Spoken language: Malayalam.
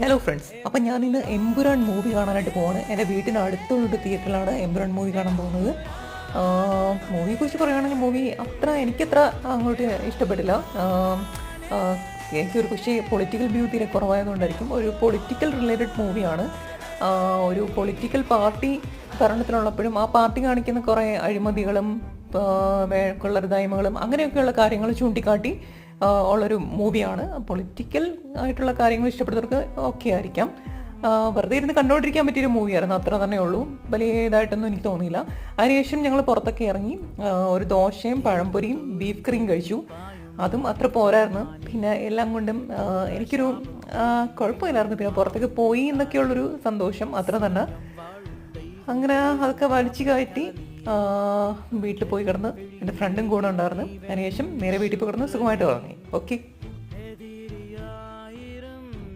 ഹലോ ഫ്രണ്ട്സ്, അപ്പം ഞാനിന്ന് എമ്പുരാൻ മൂവി കാണാനായിട്ട് പോവാണ്. എൻ്റെ വീട്ടിനടുത്തുള്ളൊരു തിയേറ്ററിലാണ് എമ്പുരാൻ മൂവി കാണാൻ പോകുന്നത്. മൂവിയെക്കുറിച്ച് പറയുകയാണെങ്കിൽ എനിക്കത്ര അങ്ങോട്ട് ഇഷ്ടപ്പെട്ടില്ല. എനിക്കൊരു പക്ഷേ പൊളിറ്റിക്കൽ വ്യൂ തീരെ കുറവായതുകൊണ്ടായിരിക്കും. ഒരു പൊളിറ്റിക്കൽ റിലേറ്റഡ് മൂവിയാണ്. ഒരു പൊളിറ്റിക്കൽ പാർട്ടി ഭരണത്തിലുള്ളപ്പോഴും ആ പാർട്ടി കാണിക്കുന്ന കുറേ അഴിമതികളും കൊള്ളരുതായ്മകളും അങ്ങനെയൊക്കെയുള്ള കാര്യങ്ങൾ ചൂണ്ടിക്കാട്ടി ഉള്ളൊരു മൂവിയാണ്. പൊളിറ്റിക്കൽ ആയിട്ടുള്ള കാര്യങ്ങൾ ഇഷ്ടപ്പെടുന്നവർക്ക് ഓക്കെ ആയിരിക്കാം. വെറുതെ ഇരുന്ന് കണ്ടുകൊണ്ടിരിക്കാൻ പറ്റിയൊരു മൂവിയായിരുന്നു, അത്ര തന്നെ ഉള്ളൂ. വലിയ ഇതായിട്ടൊന്നും എനിക്ക് തോന്നിയില്ല. അതിനുശേഷം ഞങ്ങൾ പുറത്തൊക്കെ ഇറങ്ങി ഒരു ദോശയും പഴംപൊരിയും ബീഫ് കറിയും കഴിച്ചു. അതും അത്ര പോരായിരുന്നു. പിന്നെ എല്ലാം കൊണ്ടും എനിക്കൊരു കുഴപ്പമില്ലായിരുന്നു. പിന്നെ പുറത്തേക്ക് പോയി എന്നൊക്കെയുള്ളൊരു സന്തോഷം അത്ര തന്നെ. അങ്ങനെ അതൊക്കെ വലിച്ചു കയറ്റി വീട്ടിൽ പോയി കിടന്ന് എൻ്റെ ഫ്രണ്ടും കൂടെ ഉണ്ടായിരുന്നു. അതിനുശേഷം നേരെ വീട്ടിൽ പോയി കിടന്ന് സുഖമായിട്ട് ഉറങ്ങി. ഓക്കെ.